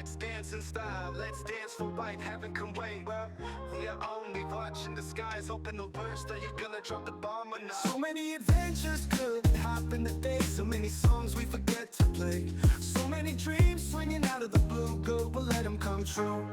Let's dance in style, let's dance for white, heaven can wait. Well, we are only watching the skies, open the burst, are you gonna drop the bomb or not? So many adventures could happen today, so many songs we forget to play. So many dreams swinging out of the blue, good, we'll let them come true.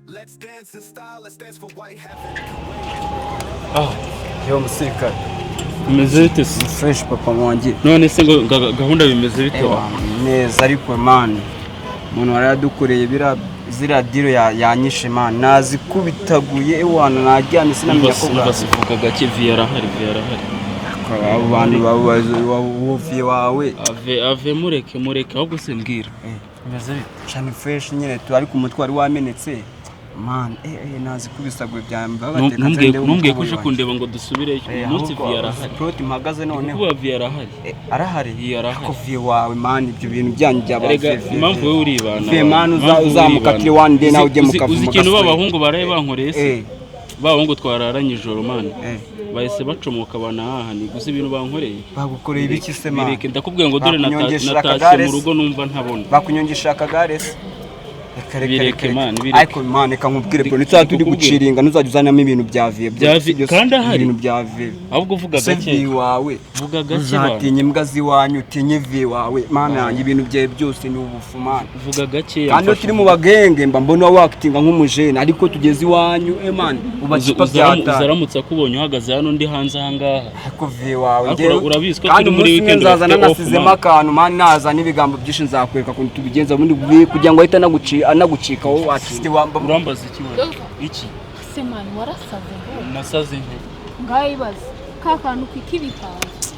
Let's dance in style, let's dance for white, heaven can wait. Yo musirikare bimeze bite se? fresh papa wanjye none se ngo gahunda bimeze bite wa neza ariko man umuntu waradukoreye zira diro yanyishe man nazikubitaguye ewana najyana sinamenya ko basifuka gake VR hari abo bantu bavuye wawe ave mureke ahubwo se mbwira bimeze bite cyane fresh nyine tu ariko umutwari wamenetse man nazikubisaguye byamba bateka numbwiye ko uje kundeba ngo dusubire umunsi VR hari proti mpagaze none kuba VR hari arahari ko vie wawe man ibyo bintu byanyu by'abafefe impamvu we uribana vie man uzamukatire one day nawe ujye mukavuga uzi ikintu babahungu baraye bankoreye se babahungu twararanye ijoro man bahise bacomoka banahahani gusa ibintu bankoreye bagukoreye ibiki se man ndakubwiye ngo dore natashye mu rugo numva ntabona bakunyongesha akagare bireke man ariko man reka nkubwire bro nitwa turi guciringa ntuzajya uzanamo ibintu bya vie kandi ahari ibintu bya vie ahubwo vuga gake wawe vuga gake uzatinye imbwa ziwanyu utinye vie wawe man yanjye ibintu bye byose ni ubufu man vuga gake kandi turi mu bagenge mba mbona wakitinga nk'umujene ariko tugeze iwanyu man ubacipa byata uzaramutse akubonye uhagaze hano ndi hanze ahangaha ariko vie wawe urabizwe turi muri weekend nzazana nasizemo akantu man naza n'ibigambo byinshi nzakwereka kuntu tubigenza ubundi kugira ngo ahita anagucika wowe watiste wamba urambaza iki se man warasaze nasaze nke ngayibaza ka kantu k'ibikanzu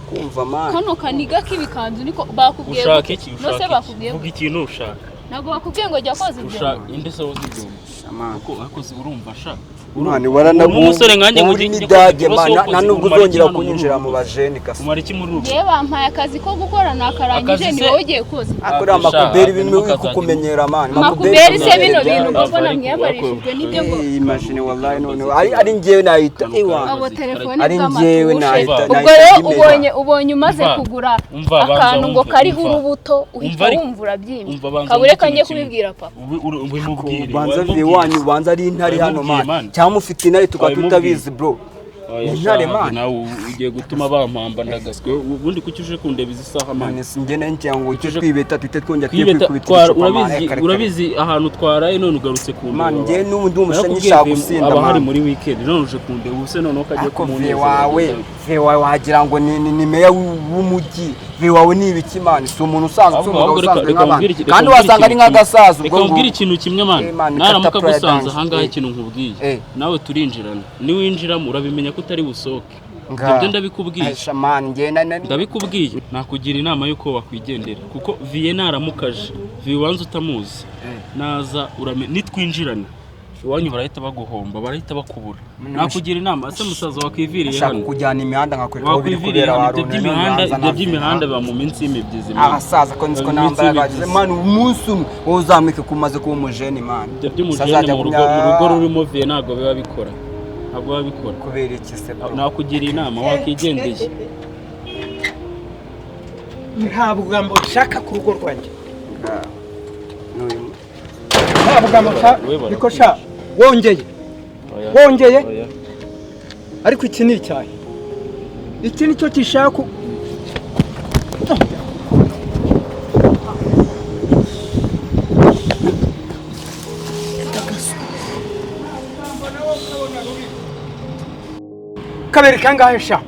kumva man kano kaniga k'ibikanzu niko bakubwiye ushaka iki no se bakubwiye vuga ikintu ushaka nago bakubwiye ngo jya koza ibyo ushaka inde se woza ibyo uko akoze urumva shaka Mani waranaguye umusore nkanjye ngo nidage mana nubwo uzongera kunyinjira mu bajeni kase umara iki muri rugo ye bampaye akazi ko gukora nakarangije ni wowe ugiye koza akora amakuberi bimwe kukumenyera man makuberi se bino bintu babona mwiyabarishijwe nibyo ngo imagine wallahi none ari ngiyewe nahita abo telefone ari ngiyewe nahita ubwo rero ubonye umaze kugura akantu ngo kariho urubuto uhita wumva urabyimba kabureka ngiye kubibwira papa banza vie wanyu banza ari intari hano man mufite intare tukatutabizi bro intare man nawe ugiye gutuma bampamba ndagaswe ubundi kucyuje kundeba izisaha man singe nanjye ngo cyo kwibeta twite twongera kwikubita urabizi ahantu twaraye none ugarutse ku man nge n'undi umushanyisha gusinda aba hari muri weekend none uje kundeba ubuse none ukagiye kumuneza wawe wagira ngo ni meya w'umujyi wawe ni ibiki man si umuntu usanzwe usanzwe nk'abandi kandi wasanga ari nk'agasaza ubwo ubwira ikintu kimwe man naramuka gusanza ahangaha ikintu nkubwiye nawe turinjirana ni winjiramo urabimenya ko utari busohoke ibyo ndabikubwiye ndabikubwiye nakugira inama yuko wakwigendera kuko vie naramukaje vie wanze utamuzi naza nitwinjirana iwanyu barahita baguhomba barahita bakubura nakugira inama ase musaza wakwiviriye hano kujyana imihanda nkakwereka aho biri kubera warone ibyo by'imihanda ba mu minsi y'imibyizi abasaza ko nziko nambara bagize man umunsi umwe wowe uzamike kumaze kuba umujeni man ibyo by'umujeni mu rugo rurimo vie ntabwo biba bikora ntabwo biba bikora kubera iki se nakugira inama wakigendeye ntabwo gambo shaka ku rugo rwanjye ntabwo gambo niko sha wongeye ariko iki ni icyayi iki nicyo gishaka kabiri kangahe sha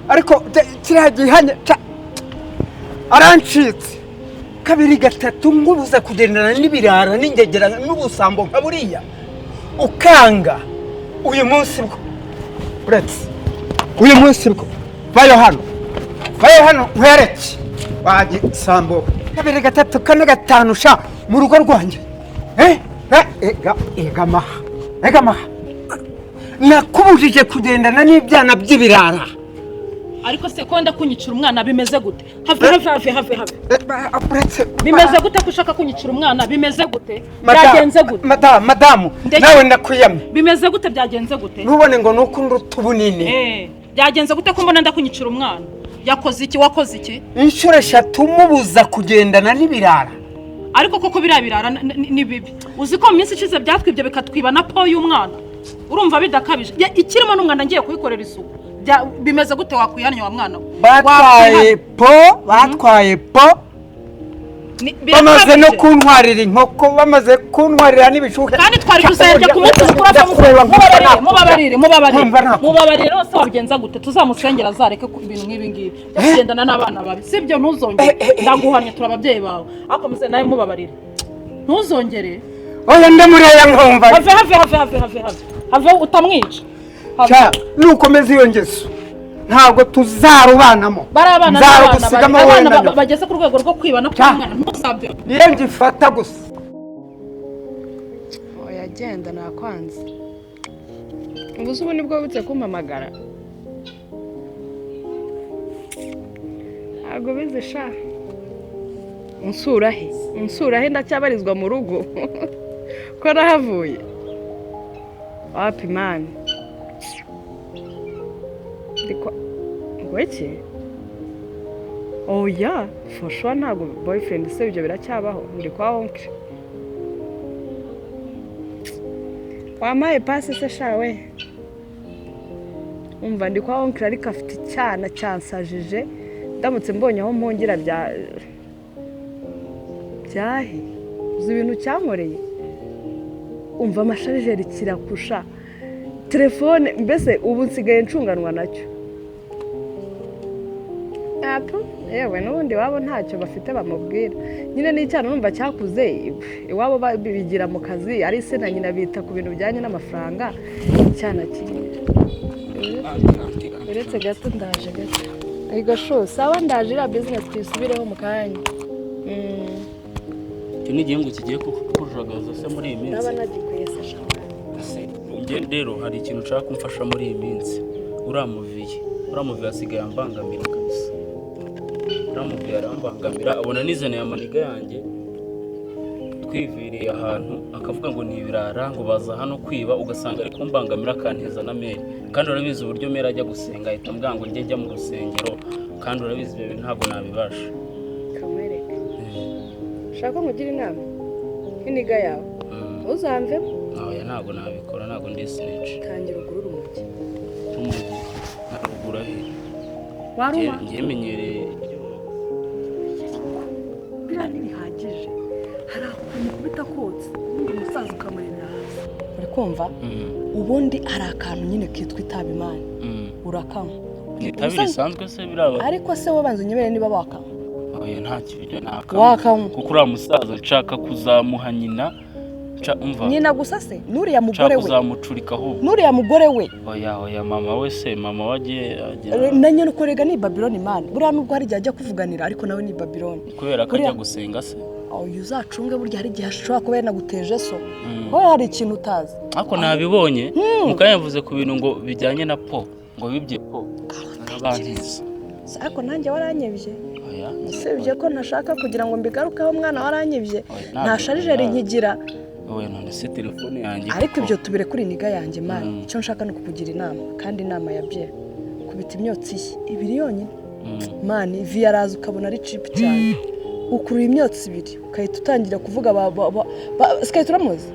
ariko kiriya gihanye arancitse kabiri gatatu ngubuza kugendana n'ibirara n'ingegera n'ubusambo nka buriya ukanga uyu munsi bwo uretse uyu munsi bwo vayo hano nkwereke wagisambo kabiri gatatu kane gatanu sha mu rugo rwanjye egamaha nakubujije kugendana n'ibyana by'ibirara ariko se ko ndakunyicira umwana bimeze gute have bimeze gute ko ushaka kunyicira umwana bimeze gute byagenze gute madamu nawe ndakwiyamye bimeze gute byagenze gute ntubone ngo nuko nduta ubunini byagenze gute ko mbona ndakunyicira umwana yakoze iki wakoze iki inshuro 3 mubuza kugendana n'ibirara ariko koko birabirara ni bibi uzi ko mu minsi ishize byatwibye bikatwiba na po y'umwana urumva bidakabije ikirimo n'umwana ngiye kuyikorera isuku bimeze gute wakwihannye wa mwana batwaye po bamaze no kuntwarira inkoko bamaze kuntwarira n'ibishuka kandi twari kuzajya kumutukura mubabarire rose wabigenza gute tuzamusengera azareke ibintu nk'ibi ngibi kugendana n'abana babi sibyo ntuzongere ndaguhanye turababyeyi bawe ariko muze nawe mubabarire ntuzongere oya ndamureye nkumva have utamwica nukomeza iyo ngeso ntabwo tuzarubanamo nzarugusigamo wenda bageze ku rwego rwo kwibana kw'umwana ntuzabyo niyo ngifata gusa oya genda nakwanze ubuze ubu nibwo butse kumpamagara ntabwo bizi sha unsurahe ndacyabarizwa mu rugo ko nahavuye wapi mani iki oya for ntabwo boyfriend se ibyo biracyabaho ndi kwa onke wamaye pasi se shawe umva ndi kwa onke ariko afite icyana cyansajije ndamutse mbonye aho mpongera byahe uzi ibintu cyankoreye umva amasharijeri kirakusha telefone mbese ubu nsigaye ncunganwa nacyo yewe n'ubundi wabo ntacyo bafite bamubwira nyine n'icyana numva cyakuze iwabo bigira mu kazi ari se na nyina bita ku bintu bijyanye n'amafaranga icyana kiri uretse gato ndaje gato ariko sho sawa ndaje iriya bizinesi tuyisubireho mu kanya iki ni igihingwa kigiye kujagaza se muri iyi minsi naba nagikwiye se shawa rero hari ikintu ushaka kumfasha muri iyi minsi uramuviye asigaye ambangamira kabisa uramuviye arambangamira abona nizaniye amaniga yanjye twiviriye ahantu akavuga ngo ni ibirara ngo baza hano kwiba ugasanga ari kumbangamira akanteza na meri kandi urabizi uburyo meri ajya gusenga ahita ambwira ngo njye njya mu rusengero kandi urabizi ibyo bintu ntabwo nabibasha kamwereke ushaka ngugira inama nk'iniga yawe uzamvemo oya ntabwo nabikora ntabwo ndi snitch tangira ugurura umugi nagura he waruma ngiye menyereye biriya ntibihagije hari akuntu kubita kotse ubundi umusaza ukamuremera hasi uri kumva ubundi hari akantu nyine kitwa itabi imana urakanywa itabi risanzwe se biraba ariko se wabanza unyemere niba wakanywa oya nta kibyo nakanywa kuko uriya musaza nshaka kuzamuha nyina gusa se nuriya mugore we uzamucurika ahubwo nuriya mugore we oya mama we se mama wagiye na nyine ukorega ni Babylon man buriya nubwo hari igihe ajya kuvuganira ariko nawe ni Babylon kubera ko ajya gusenga se oya uzacunge burya hari igihe ashobora kuba yanaguteje so wowe hari ikintu utazi ariko nabibonye mukanya yavuze ku bintu ngo bijyanye na po ngo bibye po n'abantiza ariko nanjye waranyebye usibye ko ntashaka kugira ngo mbigarukeho mwana waranyebye nta sharijeri nkigira oya none se telefone yanjye ariko ibyo tubire kuri niga yanjye mani icyo nshaka ni ukukugira inama kandi inama ya bye kubita imyotsi ye ibiri yonyine mani ivi araza ukabona ari cipu cyane ukurura imyotsi ibiri ukahita utangira kuvuga sikahita uramuzi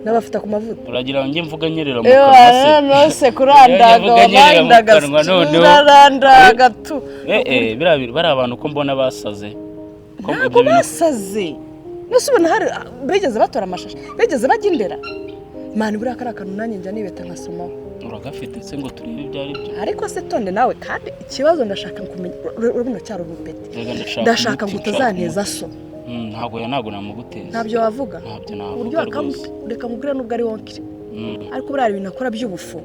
n'abafite ku mavuta uragira ngo njye mvuga nyerera mu kanwa nose kurandaga wabandaga urarandaga tu bari abantu ko mbona basaze ntabwo basaze nose ubona hari bigeze batora amashashi bigeze bajya indera mani buriya kari akantu nanjye njya nibeta nkasomaho uragafite se ngo turebe ibyo ari byo ariko se tonde nawe kandi ikibazo ndashaka kumenya urabona cyari urupeti ndashaka ngo utazanteza so ntabwo namuguteza ntabyo wavuga ntabyo navuga rwose reka mubwire nubwo ari wonkire ariko buriya ibintu akora by'ubufu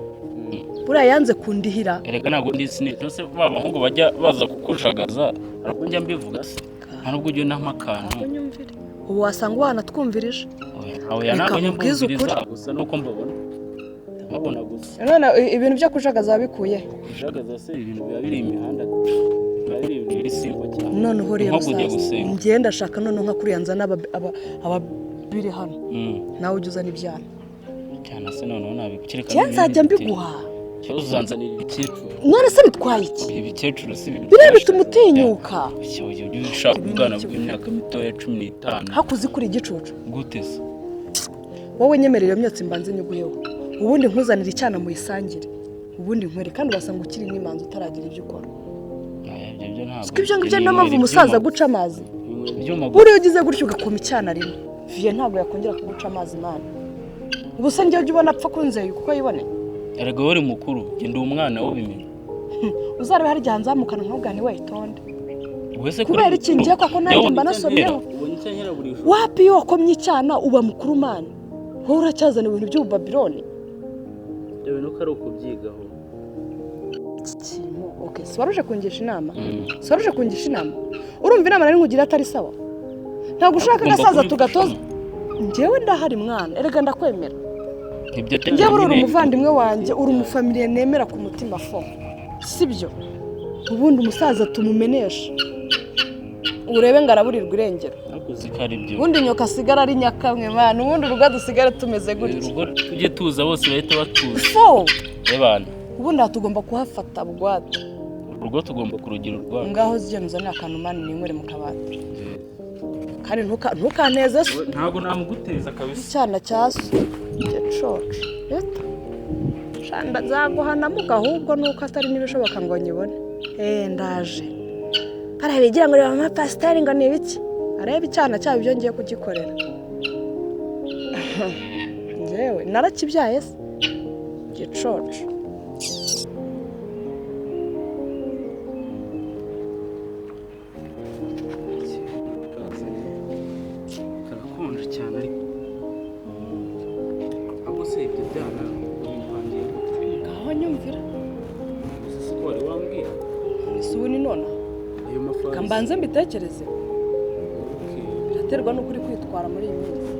buriya yanze kundihira erega ntabwo ndi sinete nose babahungu bajya baza kukushagaza ariko njya mbivuga se ntabwo ujye nama akantu ubu wasanga wanatwumvirije oya ntabwo nyamubwiriza gusa nuko mbabona nkabona gusa none ibintu byo kujagaza wabikuye kujagaza se ibintu biba biri imihanda biba biri simple cyane none uhoriye nko kujya gusenga ngenda shaka none nka kuriya nzana ababiri hano nawe ujya uzana ibyana cyane se none nabikireka cyane nzajya mbiguha cyo uzanzanira ibikecuru none se bitwaye iki ibikecuru si biriya bituma utinyuka cyo ushaka ubwana bw'imyaka mitoya 15 hakuzi kuri igicucu gute se wowe nyemerera iyo myotsi mbanze nyuguyeho ubundi nkuzanira icyana mu isangire ubundi nkwere kandi urasanga ukiri n'imanzi utaragira ibyo ukora ibyo ntabwo ibyo ngibyo niyo mpamvu umusaza guca amazi buriya ugize gutyo ugakoma icyana rimwe viye ntabwo yakongera kuguca amazi mani ubu se njyewe ujya ubona apfa kunzeye kuko yibone erega wowe uri mukuru genda umwana w'ubimenya uzarebe hari igihe nzamukana nkubwani witonde kubera iki ngiye koko nanjye mba nasomyeho wapi iyo wakomye icyana uba mukuru mani wowe uracyazana ibintu by'ububabiloni ibyo bintu ko ari ukubyigaho okay si waruje kungisha inama si waruje kungisha inama urumva inama nari nkugira atari sawa ntabwo ushaka agasaza tugatoza njyewe ndahari mwana erega ndakwemera njyewe uri umuvandimwe wanjye uri umufamiliye nemera ku mutima fo sibyo ubundi umusaza tumumenesha urebe ngo araburirwa irengero ubundi nyoka asigara ari nyakamwe mwana ubundi urugo dusigare tumeze gutya tujye tuza bose bahita batuza fo ebana ubundi tugomba kuhafata bugwate urugo tugomba kurugira urwango ngaho zigenzana akantu mani ninywere mu kabati kandi ntukaneze se ntabwo namuguteza kabisa icyana cyaso gicoce shanda zaguhanamuka ahubwo nuko atari n'ibishoboka ngo nyibone ndaje kare bigira ngo reba amapasiteri ngo nibiki areba icyana cyabo ibyo ngiye kugikorera njyewe narakibyaye se gicoce mbanze mbitekereze biraterwa n'ukuri kwitwara muri iyi minsi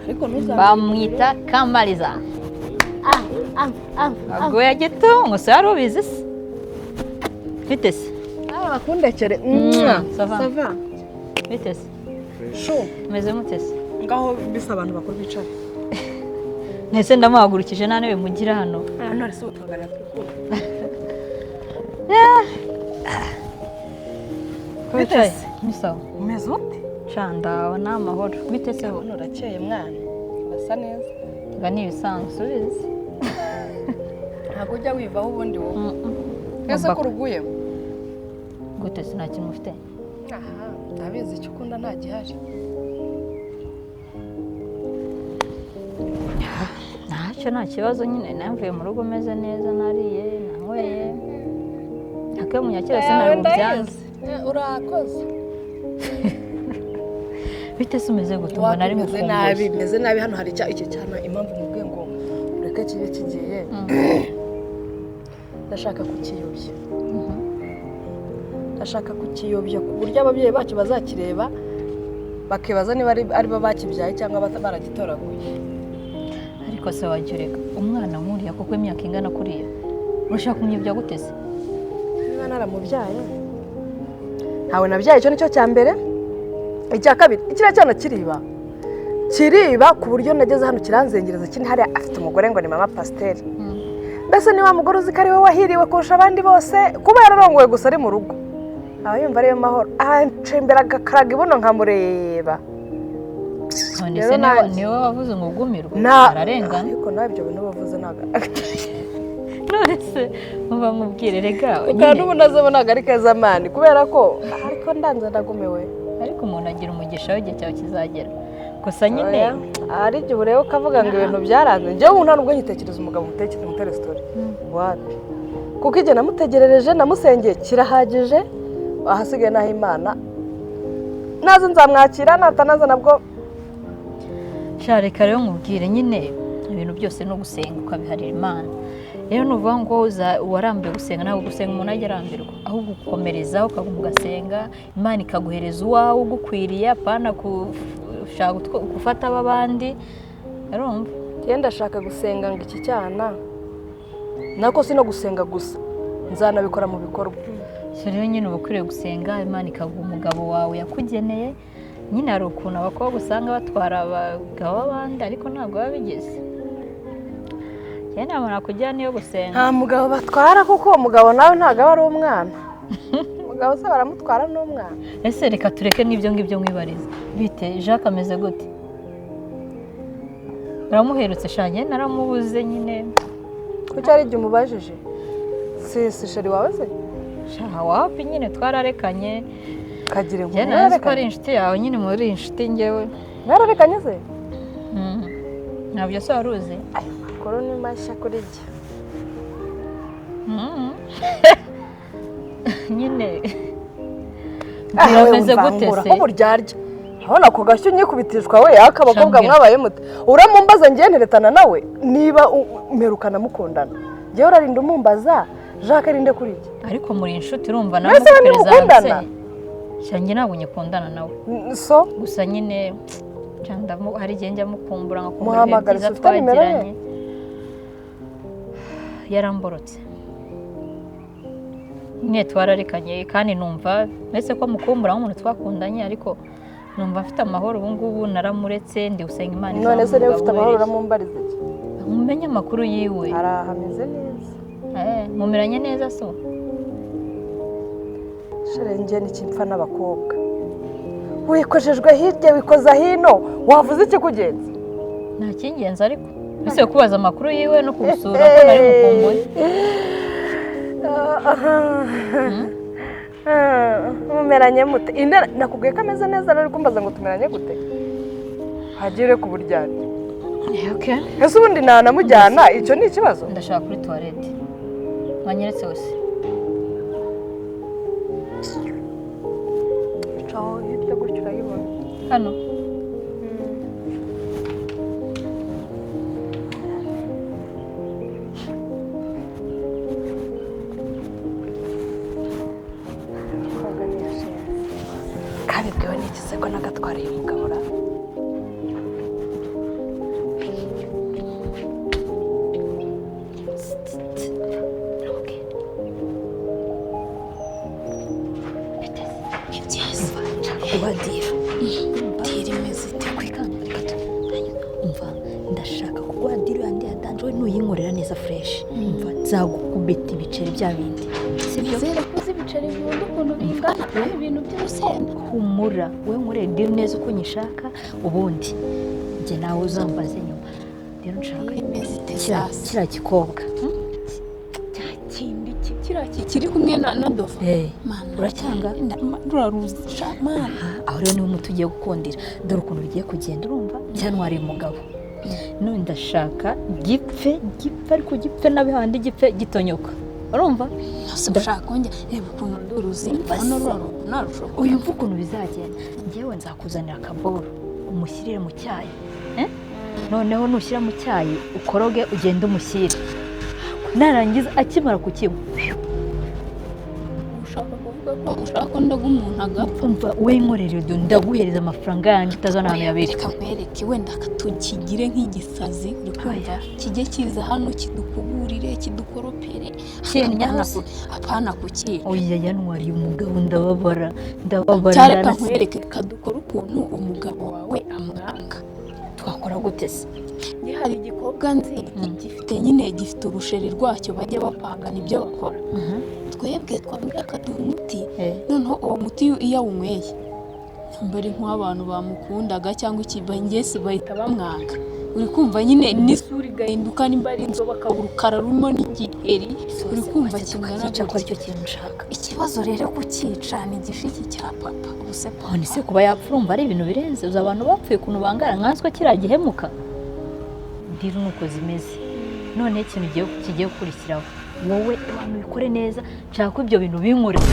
ariko bamwita Kamariza agoya gitungo se wari ubizi se bite se bakundekere sava bite se sho meze mute se ngaho bisa abantu bakuru bicara nese ndamuhagurukije nane bimugira hano none se utuganira twikuru bitese misaho umeze ute canda na amahoro bitese ho urakeye mwana basa neza nga ni ibisanzwe subize ntabwo ujya wivaho ubundi wowe ese ko uruguye gute nta kintu ufite ndabizi icyo ukunda nta gihari ntacyo nta kibazo nyine namvuye mu rugo meze neza nariye nanyweye ntake munyakira sinari bubyanze urakoze bite se umeze gute mbona ari mukumbuye meze nabi hano hari iki cyana impamvu mubwiye ngo ureke kibe kigiye ndashaka kukiyobya ndashaka kukiyobya ku buryo ababyeyi bacu bazakireba bakibaza niba ari bo bakibyaye cyangwa baragitoraguye ariko se wajyureka umwana nkuriya kuko imyaka ingana kuriya urashaka kumuyobya gute se niba naramubyaye ntawe nabyaye icyo nicyo cya mbere icya kabiri ikiriya cyana kiriba ku buryo nageze hano kiranzengereza kiri hariya afite umugore ngo ni mama pasiteri mbese ni wa mugore uzi ko ari we wahiriwe kurusha abandi bose kuba yararongowe gusa ari mu rugo aba yumva ariyo mahoro ahancembera agakaraga ibuno nkamureba none se niwe wavuze ngo ugumirwe ararengana ariko nawe ibyo bintu bavuze ntabwo none se muba mubwire rega ukanda ubu nazo ntabwo ari keza mani kubera ko ariko ndanze ndagumiwe ariko umuntu agira umugisha w'igihe cyawe kizagera gusa nyine ari igihe ureba ukavuga ngo ibintu byaranze njyewe ubu nta nubwo nyitekereza umugabo mutere sitori wapi kuko igihe namutegerereje namusengeye kirahagije ahasigaye naho imana nazo nzamwakira natanaza nabwo reka rero nkubwire nyine ibintu byose no gusenga ukabiharira imana rero nuvuga ngo warambiwe gusenga ntabwo gusenga umuntu ajya arambirwa ahubwo ukomerezaho ukaguma ugasenga imana ikaguhereza uwawe ugukwiriye apana gushaka gufata ab'abandi urumva Genda shaka gusenga ngo iki cyana nako si no gusenga gusa nzanabikora mu bikorwa. So rero nyine uba ukwiriye gusenga Imana ikaguha umugabo wawe yakugeneye. Nyine hari ukuntu abakobwa usanga batwara abagabo b'abandi ariko ntabwo baba bigeze. Njye ntabwo nakujyana niyo gusenga. Nta mugabo batwara kuko umugabo nawe ntabwo aba ari umwana. Umugabo se baramutwara n'umwana. Ese reka tureke n'ibyo ngibyo mwibariza. Bite Jacques ameze gute? Baramuherutse shanye naramubuze nyine. Kuki ari igihe umubajije? Si sheri wawe se? Shaha wapi nyine twararekanye. Kagire ngo Njye nazi ko ari inshuti yawe nyine muri inshuti njyewe. Mwararekanye se? Ntabyo se waruzi? Koro ni mashya kuri jye. Nyine birameze gute se? Ko buryarya. Urabona ko gashyo nyikubitishwa we akabakobwa mwabaye mute. Uramumbaza ngiye nteretana nawe niba umerukana mukundana. Ngiye urarinda umumbaza Jacques arinde kuri jye. Ariko muri inshuti urumva nawe muperezanse. Shange ntabwo nyikundana nawe. So gusa nyine hari igihe njya mukumbura muhamagara byiza twagiranye. Yaramborotse. Nyine twararekanye kandi numva mbese ko mukumbura nk'umuntu twakundanye ariko numva afite amahoro ubu ngubu naramuretse ndi usenga Imana. None se niba ufite amahoro uramumbariza iki? Mumenye amakuru yiwe. Arahameze neza. Mumeranye neza so. Sharenge n'ikimpfa n'abakobwa. Wikojejwe hirya wikoza hino wavuze iki kugenza? Nta kingenza ariko. Ese kubaza amakuru yiwe no kubusura ko nari mukumbuye. Mumeranye mute? Nakubwiye ko ameze neza rero kumbaza ngo tumeranye gute? Hagire ku buryarya. Okay. Ese ubundi namujyana icyo ni ikibazo? Ndashaka kuri toilette. Wanyeretse wose. Ciao, hirya gutyo urayibona. Hano. Kabibwiwe n'ikize ko nagatwariye umugabo ra. Ndashaka kuguha diri yandi yatanjwe nuyinkorera neza fresh. Umva nzagukubita ibiceri bya bindi. Nizere ko uzi ibiceri bihunda ukuntu bingana ibintu by'urusenda. Humura we nkorera diri neza uko nyishaka ubundi njye nawe uzambaze nyuma. Rero nshaka kiriya gikobwa kiri kumwe na Dofa. Uracyanga? Uraruzisha mana. Aho rero niwe muti ugiye gukundira. Dore ukuntu bigiye kugenda urumva cyantwariye umugabo. None ndashaka gipfe ariko gipfe n'abihandi gipfe gitonyoka. Urumva? Ndashaka konjya reba ukuntu nduruzi. Uyu mvuga ukuntu bizagenda. Ngewe nzakuzanira akaboro umushyirire mu cyayi. Noneho nushyira mu cyayi ukoroge ugende umushyire. Narangiza akimara kukinywa. Ushaka ko ndaga umuntu agapfa. Umva we nkorera ndaguhereza amafaranga yanjye utazana ahantu yabiri. Kamwereke wenda tukigire nk'igisazi uri kumva kijye kiza hano kidukuburire kidukoropere apana kuki. Oya yanwariye umugabo ndababara cyareka nkwereke kadukora ukuntu umugabo wawe amwanga. Twakora gute se? Hari igikobwa nzi gifite urusheri rwacyo bajya bapangana ibyo bakora. Twebwe twabwira akaduha umuti noneho uwo muti iyo awunyweye mbere nk'abantu bamukundaga cyangwa ikibangesi bahita bamwanga. Uri kumva nyine n'isuri gahinduka nimba ari inzoba kaburukara rumo n'igiheri. Uri kumva kingana cyo ko aricyo kintu nshaka. Ikibazo rero kukica ni igishiki cya papa. Ubuse none se kuba yapfurumva ari ibintu birenze uza abantu bapfuye kuntu bangara nkanswe kiriya gihemuka. Ndiro nuko zimeze. None ikintu kigiye gukurikiraho wowe abantu bikore neza nshaka ko ibyo bintu binkorera.